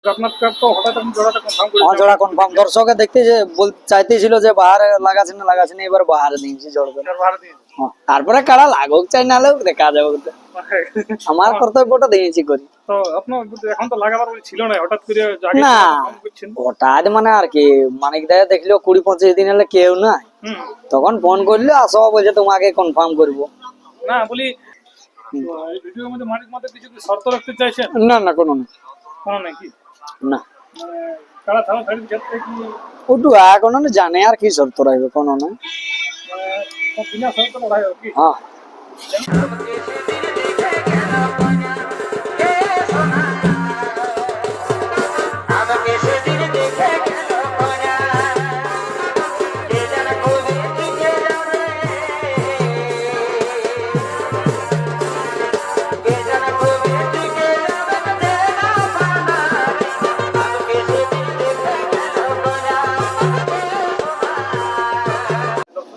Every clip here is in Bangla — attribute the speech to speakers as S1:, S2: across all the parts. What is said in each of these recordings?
S1: আপনার তো হঠাৎ আপনি জোড়াটা কনফার্ম করে
S2: আমার জোড়া কনফার্ম দর্শকে দেখতে যে চাইতেছিল যে বাহারে লাগাছে না লাগাছে না, এবার বাহারে দিয়েছি জোড়া করে।
S1: ভাড়া দিয়ে
S2: তারপরে কারা লাগুক চাই না লাগুক দেখা যাবে। আমার কর্তব্যটা দিয়েছি করি।
S1: তো আপনার এখন তো লাগাবার ছিল না, হঠাৎ করে
S2: না হঠাৎ মানে আর কি, মানিক দাদা দেখলো 20-25 দিন হলে কেউ নাই, তখন ফোন করলো আসো বলছে তোমাকে কনফার্ম করবো।
S1: না বলি ভিডিওর মধ্যে মালিক মধ্যে কিছু শর্ত রাখতে চাইছেন?
S2: না না কোনো না
S1: কোনো নাকি
S2: না,
S1: কারা থানা ছাড়ির ক্ষেত্রে কি
S2: ওটু এখনো জানে আর কি শর্ত রাখবে কোনো না।
S1: বিনা শর্ত লড়াই হবে কি?
S2: হ্যাঁ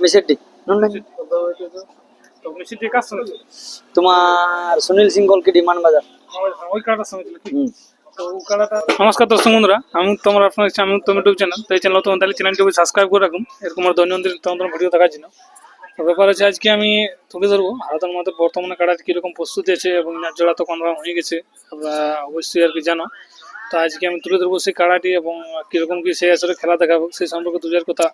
S2: মিশেটি
S1: তো মিছিল দিয়ে কাজ শুনেছে
S2: তোমার সুনীল সিং কলকি ডিমান্ড বাজার।
S1: ওই কারাটা শুনেছিল কি? নমস্কার দর্শক বন্ধুরা, আমি তোমার আপনার আমি উত্তম ইউটিউব চ্যানেল, তো এই চ্যানেল তোমার তাহলে চ্যানেলটি সাবস্ক্রাইব করে রাখুন এরকম দৈনন্দিন তোমাদের ভিডিও দেখার জন্য। তো ব্যাপার হচ্ছে আজকে আমি তুলে ধরবো ভারতের মধ্যে বর্তমানে কাড়া কীরকম প্রস্তুতি আছে এবং ইনার জোড়া তো কনফার্ম হয়ে গেছে, তোমরা অবশ্যই আর কি জানো। তো আজকে আমি তুলে ধরবো সেই কাড়াটি এবং কীরকম কি সেই আসলে খেলা দেখাবো সেই সম্পর্কে দুজার কথা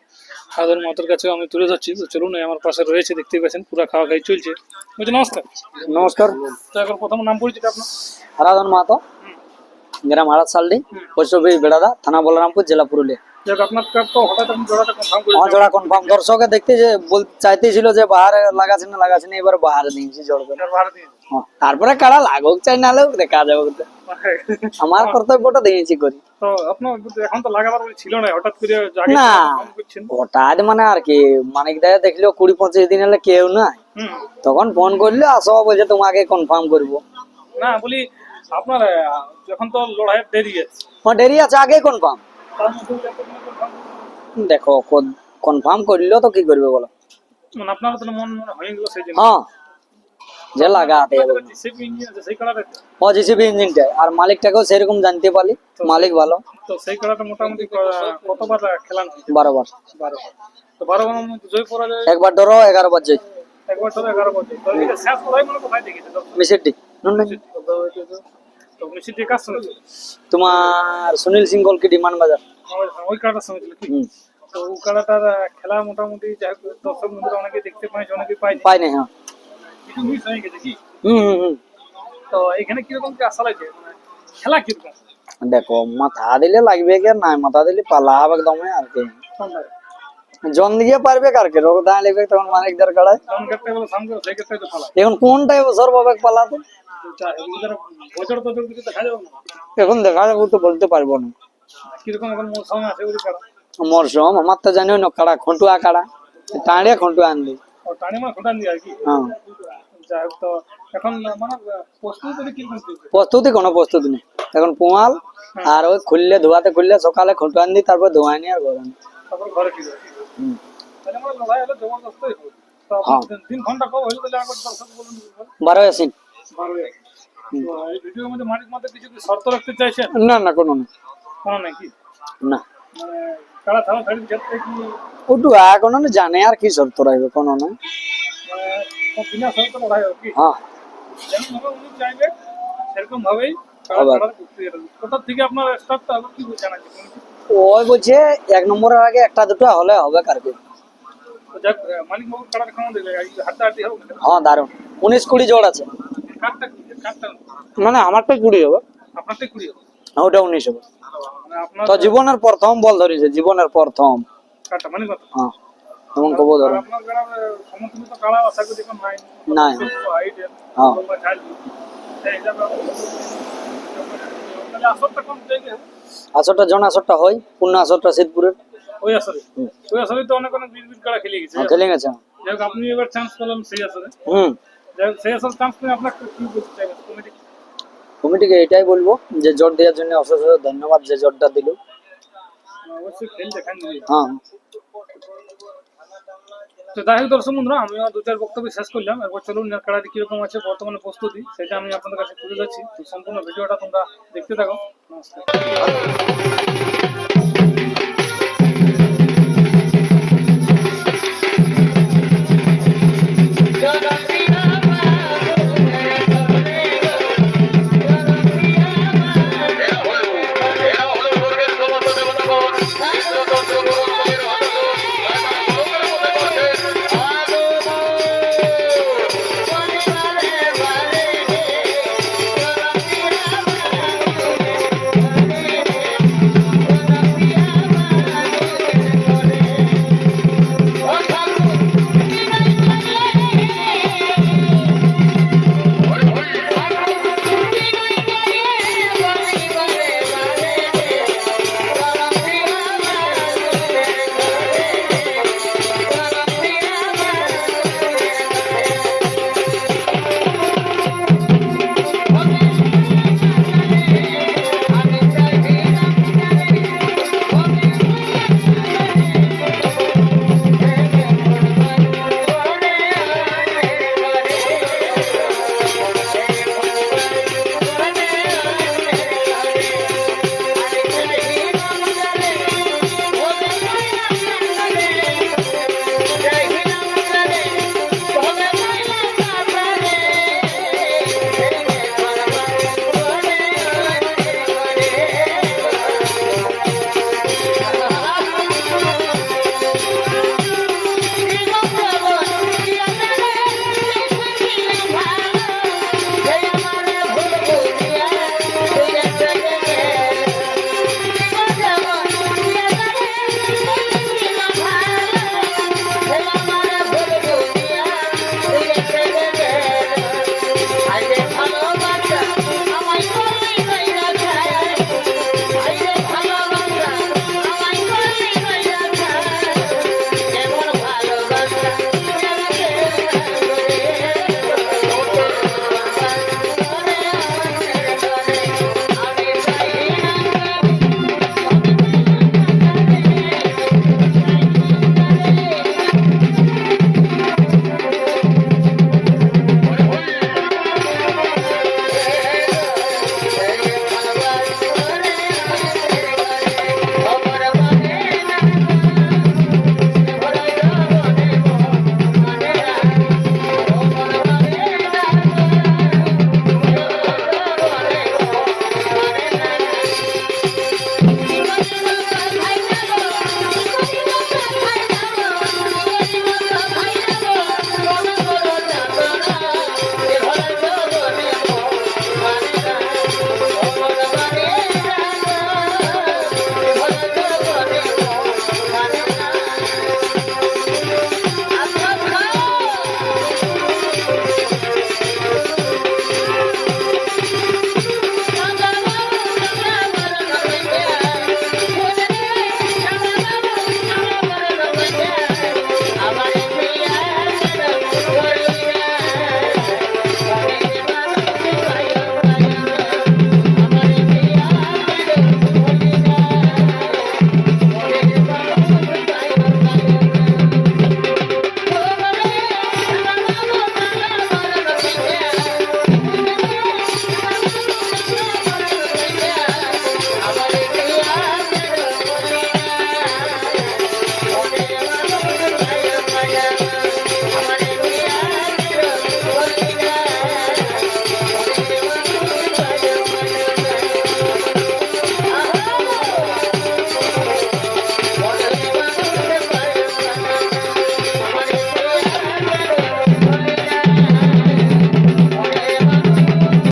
S1: হারাধন মাতার কাছেও আমি তুলে ধরছি। তো চলুন, আমার পাশে রয়েছে, দেখতেই পাচ্ছেন পুরো খাওয়া খাই চলছে। বলছি নমস্কার।
S2: নমস্কার।
S1: তো এখন প্রথম নাম পরিচিত আপনার?
S2: হারাধন মাহাতো, গ্রাম হারাত সালডি, পোস্ট অফিস বেড়াদা, থানা বলরামপুর, জেলা পুরুলিয়া।
S1: আপনার তো হঠাৎ আপনি জোড়াটা কনফার্ম করে
S2: আমার জোড়া কনফার্ম দর্শকে দেখতে যে চাইতেছিল যে বাহারে লাগাছে না লাগাছে না, এবার বাহারে দিয়েছি জোড়া করে।
S1: ভাড়া দিয়ে
S2: তারপরে কারা লাগুক চাই না লাগুক দেখা যাবে। আমার কর্তব্যটা দিয়েছি করি।
S1: তো আপনার এখন তো লাগাবার ছিল না, হঠাৎ করে
S2: না হঠাৎ মানে আর কি, মানিক দাদা দেখলো 20-25 দিন হলে কেউ নাই, তখন ফোন করলো আসো বলছে তোমাকে কনফার্ম করবো।
S1: না বলি আপনার এখন তো লড়াইয়ের দেরি আছে।
S2: দেরি আছে, আগে কনফার্ম। দেখো কনফার্ম করলো তো কি করবে বলো,
S1: মানে আপনার তো মন হয়ে গেল সেই জন্য।
S2: হ্যাঁ যে লাগাতে হবে ও জিসিবি ইঞ্জিনটা, আর মালিকটাকেও সেরকম জানতে পারলি, মালিক ভালো।
S1: তো সেই খেলাটা মোটামুটি কতবার খেলানো হয়েছে?
S2: 12 বার।
S1: 12 বার। তো 12 বার জয় করা যায়?
S2: একবার ধরো 11 বার জয়।
S1: একবার ধরো 11 বার জয়। তো এটা শেষ লড়াই মানে কোথায় দেখেছে?
S2: মিশেটি
S1: তো মিছিল দিয়ে কাজ শুনেছে
S2: তোমার সুনীল সিং কলকি ডিমান্ড বাজার।
S1: ওই কারাটা শুনেছিল কি? তো ওই কারাটার খেলা মোটামুটি দর্শক বন্ধুরা অনেকে দেখতে পাইছে, অনেকে
S2: পাই না। হ্যাঁ
S1: কিছু মিস হয়ে গেছে কি?
S2: হুম।
S1: তো এখানে কিরকম কি আশা লাগছে, মানে খেলা কিরকম?
S2: দেখো মাথা দিলে লাগবে কি, আর নাই মাথা দিলে পালা হবে একদম আর কি। জন দিয়ে পারবে কারকে রোগ দাঁড়িয়ে লাগবে তখন মানিকদার কাড়ায়। এখন কোনটাই বছর পাবে পালাতে, এখন দেখা যাবে তো বলতে পারবো না।
S1: কিরকম এখন মৌসুম আছে ওই কাড়া?
S2: মরসম আমার তো জানিও না, কাড়া খন্টুয়া কাড়া টাঁড়িয়ে খন্টুয়া আনলি।
S1: টানি মানে খোঁটান দিয়ে আর কি।
S2: হ্যাঁ
S1: যাই হোক, তো এখন মানে প্রস্তুতি কি?
S2: প্রস্তুতি কোনো প্রস্তুতি নেই এখন, পোয়াল আর ওই খুললে ধোয়াতে খুললে সকালে খন্টুয়া আনলি, তারপর ধোয়া নি আর গরম।
S1: তারপর ঘরে কি তাহলে আমরা লড়াই হলে জবরদস্তই হবে। তো 3 ঘন্টা কম হইলো তাহলে একবার দর্শক বলুন।
S2: 12 আসিন।
S1: 12 এই ভিডিওর মধ্যে মালিক মধ্যে কিছু শর্ত রাখতে চাইছেন?
S2: না না কোনো না
S1: কোনো নাকি
S2: না,
S1: কারা থানা ছাড়ির ক্ষেত্রে কি
S2: ওটু এখনো জানে আর কি শর্ত রাখবে কোনো না।
S1: বিনা শর্ত লড়াই হবে কি?
S2: হ্যাঁ
S1: যেমন ভাবে উনি চাইবে সেরকম ভাবেই কোথা থেকে আপনার স্টার্টটা হবে কি জানা যাবে?
S2: ওই বলছে 1 নম্বরের আগে একটা দুটো হলে হবে কারকে।
S1: মালিক বাবুর কাড়ার খাওয়া দিলে হাড্ডাহাড্ডি হবে?
S2: হ্যাঁ দারুন, 19-20 জোড় আছে।
S1: কাঠটা
S2: মানে আমারটাই 20 হবে,
S1: আপনারটাই 20 হবে,
S2: ওটা 19 হবে।
S1: মানে আপনার
S2: তো জীবনের প্রথম বল ধরেছে, জীবনের প্রথম।
S1: কাঠটা মানে কত?
S2: হ্যাঁ এমন কব ধরো।
S1: আপনার গ্রামে সমতুল্য কাড়া আশা করি এখন নাই।
S2: নাই। হ্যাঁ
S1: আসরটা কোন জায়গায়?
S2: আসরটা জন আসরটা হয়, পূর্ণ আসরটা সিদ্ধপুরের।
S1: ওই আসরে তো অনেক বিট কাড়া খেলে গেছে।
S2: খেলে গেছে।
S1: যাই হোক, আপনি এবার চান্স পেলেন সেই আসরে। যাই হোক, সেই আসরে চান্স পেলে আপনার কি বলতে চাইবেন
S2: কমিটিকে? এটাই বলবো যে জোর দেওয়ার জন্য অশেষ ধন্যবাদ, যে জোরটা দিল।
S1: অবশ্যই খেল দেখান।
S2: হ্যাঁ
S1: তো যাই হোক দর্শক বন্ধুরা, আমিও 2-4 বক্তব্য শেষ করলাম। এরপর চলুন কাড়াটি কিরকম আছে বর্তমানে প্রস্তুতি সেটা আমি আপনাদের কাছে তুলে যাচ্ছি। তো সম্পূর্ণ ভিডিওটা তোমরা দেখতে থাকো। নমস্কার।